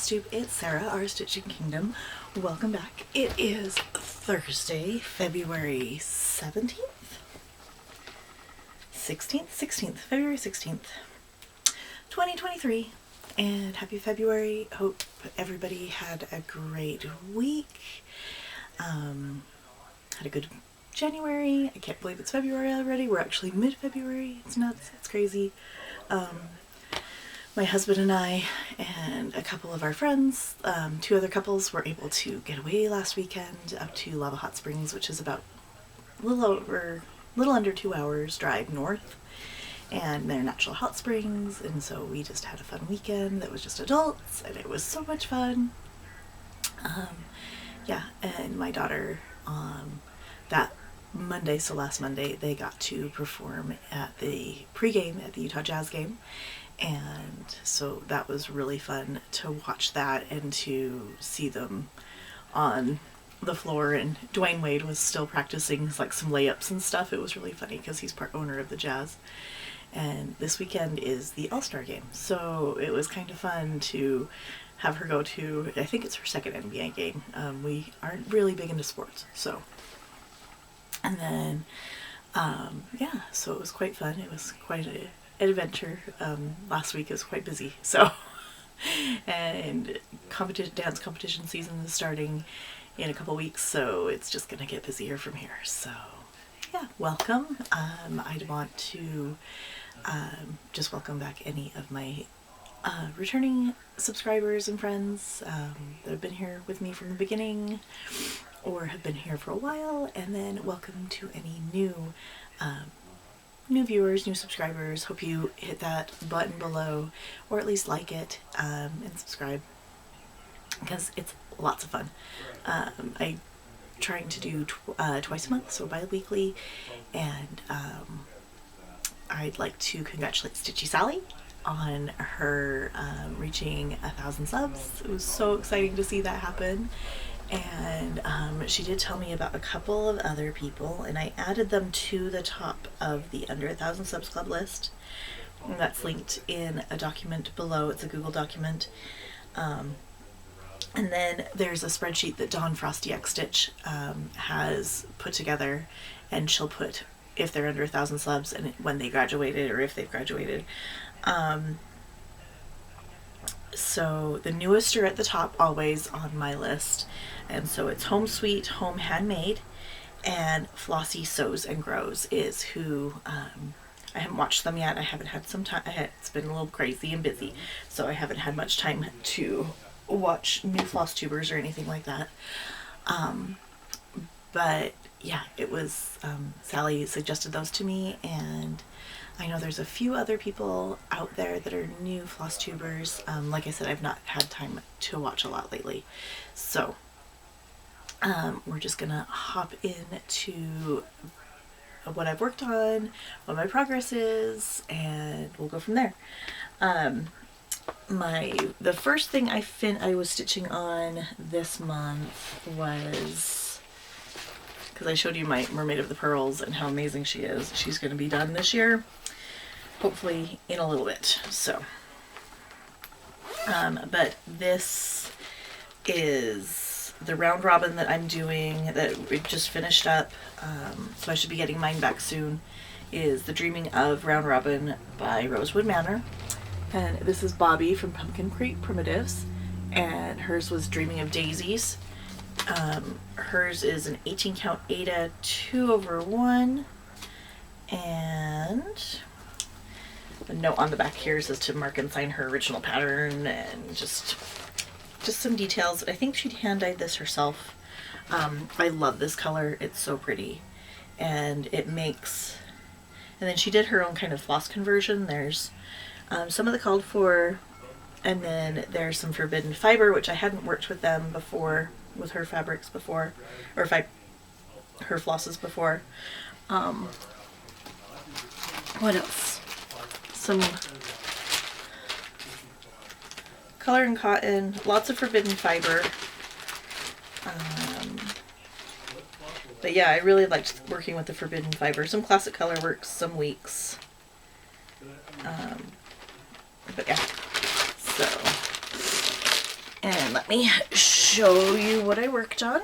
Flosstube, it's Sarah, our Stitching Kingdom. Welcome back. It is Thursday, February 17th? 16th? February 16th, 2023. And happy February. Hope everybody had a great week. Had a good January. I can't believe it's February already. We're actually mid-February. It's nuts. It's crazy. My husband and I and a couple of our friends, two other couples, were able to get away last weekend up to Lava Hot Springs, which is about a little under 2 hours drive north, and they're natural hot springs. And so we just had a fun weekend that was just adults, and it was so much fun. Yeah, and my daughter, that Monday, so last Monday, they got to perform at the pregame at the Utah Jazz game. And so that was really fun to watch that and to see them on the floor. And Dwayne Wade was still practicing like some layups and stuff. It was really funny because he's part owner of the Jazz. And this weekend is the All-Star game. So it was kind of fun to have her go to, I think it's her second NBA game. We aren't really big into sports, so. And then, yeah, so it was quite fun. It was quite an adventure. Last week it was quite busy, so. And dance competition season is starting in a couple weeks, so it's just gonna get busier from here. So yeah, welcome. I'd want to just welcome back any of my returning subscribers and friends that have been here with me from the beginning or have been here for a while, and then welcome to any new viewers, new subscribers. Hope you hit that button below, or at least like it, and subscribe, because it's lots of fun. I'm trying to do twice a month, so bi-weekly, and I'd like to congratulate stitchysally on her reaching 1,000 subs. It was so exciting to see that happen. And she did tell me about a couple of other people, and I added them to the top of the Under 1,000 Subs Club list. And that's linked in a document below. It's a Google document. And then there's a spreadsheet that Dawn Frosty X Stitch has put together, and she'll put if they're under 1,000 subs and when they graduated, or if they've graduated. So the newest are at the top always on my list, and so it's Home Sweet, Home Handmade, and Flossie Sews and Grows is who. I haven't watched them yet. I haven't had some time. It's been a little crazy and busy, so I haven't had much time to watch new Flosstubers or anything like that. But yeah, it was Sally suggested those to me, and I know there's a few other people out there that are new Flosstubers. Like I said, I've not had time to watch a lot lately. So we're just gonna hop into what I've worked on, what my progress is, and we'll go from there. The first thing I was stitching on this month was, because I showed you my Mermaid of the Pearls and how amazing she is. She's going to be done this year, hopefully in a little bit. So, but this is the round robin that I'm doing that we just finished up. So I should be getting mine back soon. Is the Dreaming of Round Robin by Rosewood Manor. And this is Bobby from Pumpkin Creek Primitives, and hers was Dreaming of Daisies. Hers is an 18 count Aida 2/1, and the note on the back here says to mark and sign her original pattern, and just some details. I think she hand dyed this herself. I love this color. It's so pretty, and it makes. And then she did her own kind of floss conversion. There's some of the called for, and then there's some forbidden fiber, which I hadn't worked with them before, with her fabrics before, or her flosses before. What else? Some color and cotton, lots of forbidden fiber. But yeah, I really liked working with the forbidden fiber. Some classic color works, some weeks. But yeah, so And let me show you what I worked on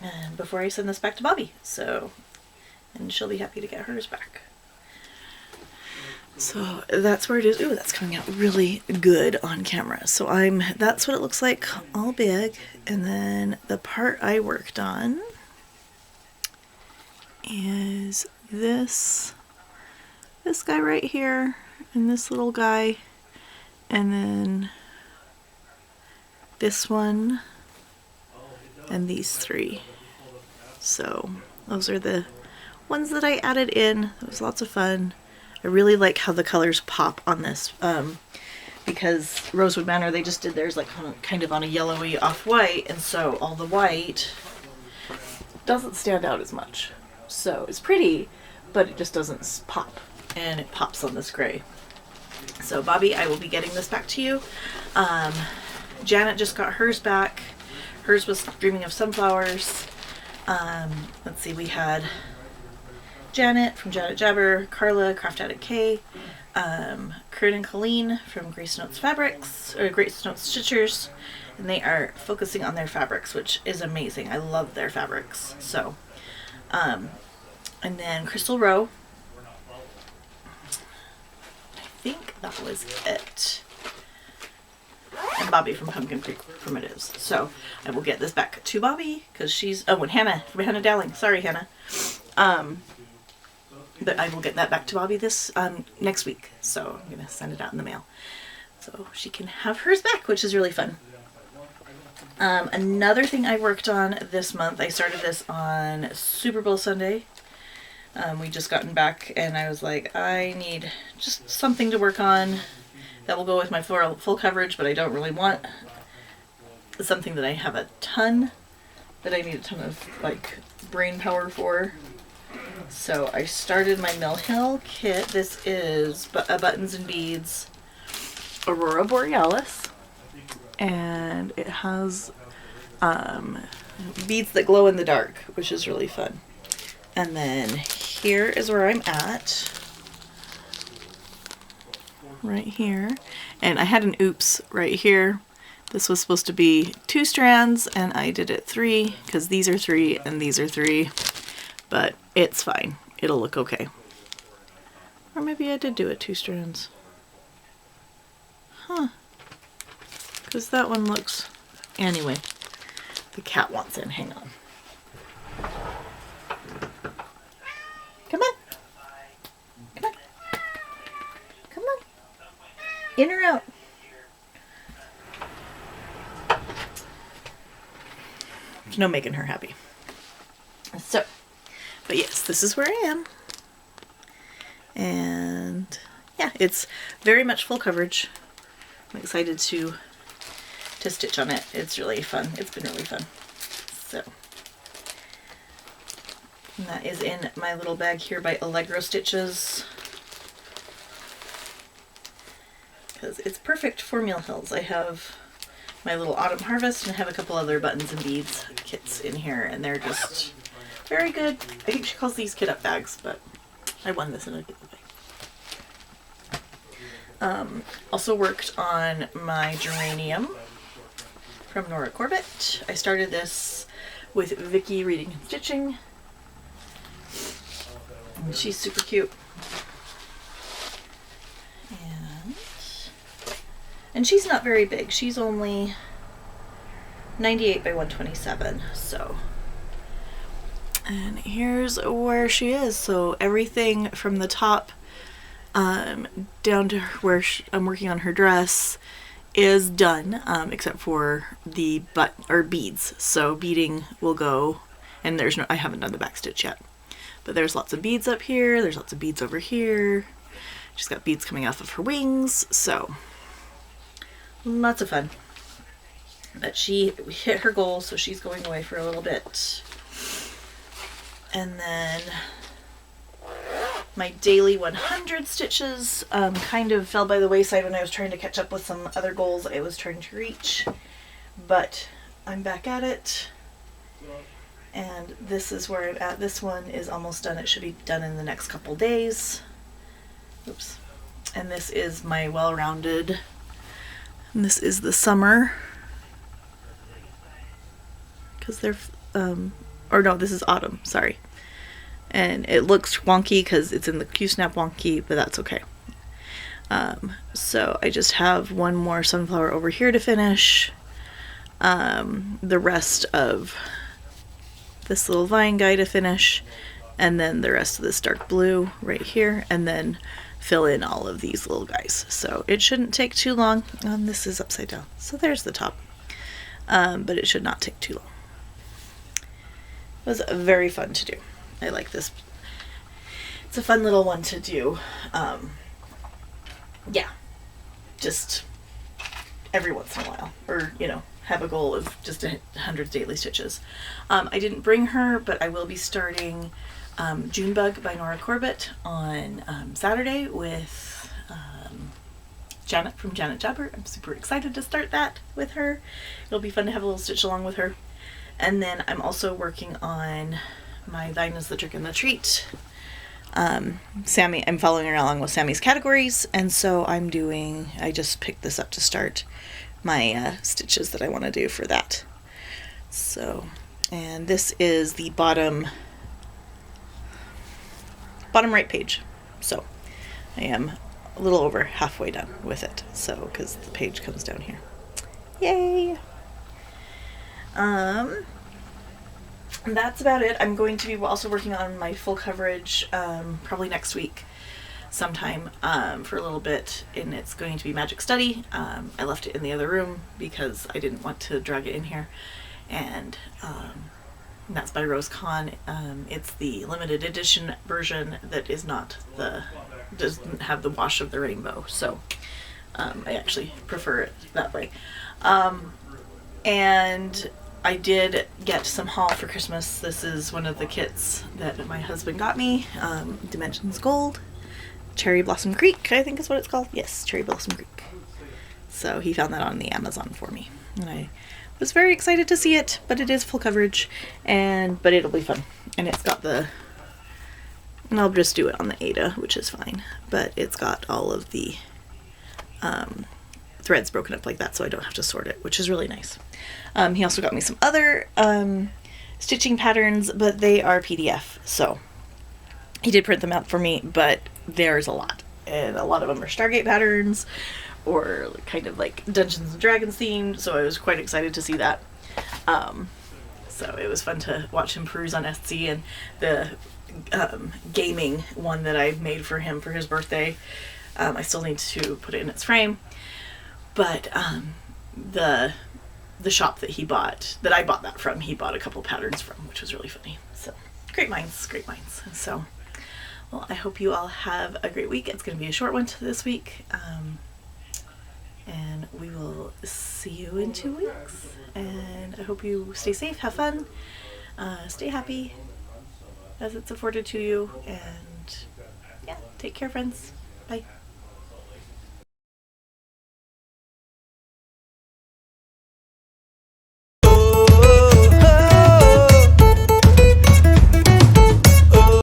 and before I send this back to Bobby. So, and she'll be happy to get hers back. So that's where it is. Ooh, that's coming out really good on camera. So that's what it looks like all big. And then the part I worked on is this guy right here and this little guy. And then this one and these three. So those are the ones that I added in. It was lots of fun. I really like how the colors pop on this because Rosewood Manor, they just did theirs like kind of on a yellowy off-white, and so all the white doesn't stand out as much. So it's pretty, but it just doesn't pop, and it pops on this gray. So Bobby, I will be getting this back to you. Janet just got hers back. Hers was Dreaming of Sunflowers. Let's see, we had Janet from Janet Jabber, Carla, Craft Addict K, Corinne and Colleen from Grace Notes Fabrics, or Grace Notes Stitchers, and they are focusing on their fabrics, which is amazing. I love their fabrics. So, and then Crystal Rowe. I think that was it. And Bobby from Pumpkin Creek from It Is. So I will get this back to Bobby because she's, oh, and Hannah from Hannah Dowling. Sorry, Hannah. But I will get that back to Bobby this next week. So I'm going to send it out in the mail so she can have hers back, which is really fun. Another thing I worked on this month, I started this on Super Bowl Sunday. We just gotten back and I was like, I need just something to work on that will go with my full coverage, but I don't really want something that I have a ton, that I need a ton of like brain power for. So I started my Mill Hill kit. This is a Buttons and Beads Aurora Borealis, and it has beads that glow in the dark, which is really fun. And then here is where I'm at, right here, and I had an oops right here. This was supposed to be 2 strands and I did it 3 because these are 3 and these are 3. But it's fine. It'll look okay. Or maybe I did do it 2 strands. Huh. Because that one looks... Anyway. The cat wants in. Hang on. Come on. Come on. Come on. In or out? There's no making her happy. So... But yes, this is where I am. And yeah, it's very much full coverage. I'm excited to stitch on it. It's really fun. It's been really fun. So, and that is in my little bag here by Allegro Stitches. Because it's perfect for Mill Hills. I have my little Autumn Harvest and I have a couple other Buttons and Beads kits in here, and they're just very good. I think she calls these kit up bags, but I won this in a giveaway. Also worked on my geranium from Nora Corbett. I started this with Vicky Reading and Stitching. And she's super cute. And she's not very big. She's only 98 by 127, so... And here's where she is. So everything from the top down to where I'm working on her dress is done, except for the beads. So beading will go, and I haven't done the back stitch yet, but there's lots of beads up here. There's lots of beads over here. She's got beads coming off of her wings. So lots of fun. But she hit her goal, so she's going away for a little bit. And then my daily 100 stitches kind of fell by the wayside when I was trying to catch up with some other goals I was trying to reach. But I'm back at it. And this is where I'm at. This one is almost done. It should be done in the next couple days. Oops. And this is my well-rounded. And this is the summer because they're, or no, this is autumn, sorry. And it looks wonky because it's in the Q-snap wonky, but that's okay. So I just have one more sunflower over here to finish. The rest of this little vine guy to finish, and then the rest of this dark blue right here, and then fill in all of these little guys. So it shouldn't take too long. This is upside down, so there's the top. But it should not take too long. It was very fun to do. I like this. It's a fun little one to do. Yeah, just every once in a while, or have a goal of just 100 daily stitches. I didn't bring her, but I will be starting Junebug by Nora Corbett on Saturday with Janet from Janet Jabber. I'm super excited to start that with her. It'll be fun to have a little stitch along with her. And then I'm also working on my Thine is the Trick and the Treat. Sammy, I'm following along with Sammy's categories, and so I just picked this up to start my stitches that I want to do for that. So, and this is the bottom right page. So I am a little over halfway done with it. So, because the page comes down here. Yay! That's about it. I'm going to be also working on my full coverage probably next week sometime for a little bit, and it's going to be Magic Study. I left it in the other room because I didn't want to drag it in here, and that's by Rose Con. It's the limited edition version that doesn't have the wash of the rainbow, so I actually prefer it that way. And I did get some haul for Christmas. This is one of the kits that my husband got me. Dimensions Gold. Cherry Blossom Creek, I think is what it's called. Yes, Cherry Blossom Creek. So he found that on the Amazon for me. And I was very excited to see it, but it is full coverage, but it'll be fun. And it's got and I'll just do it on the Ada, which is fine. But it's got all of the threads broken up like that, so I don't have to sort it, which is really nice. He also got me some other stitching patterns, but they are PDF, so he did print them out for me, but there's a lot, and a lot of them are Stargate patterns or kind of like Dungeons and Dragons themed, so I was quite excited to see that. So it was fun to watch him peruse on Etsy, and the gaming one that I made for him for his birthday. I still need to put it in its frame, but the shop that I bought that from, he bought a couple patterns from, which was really funny. So great minds. So, well, I hope you all have a great week. It's going to be a short one this week, and we will see you in 2 weeks. And I hope you stay safe, have fun, stay happy as it's afforded to you, and yeah, take care, friends. Bye.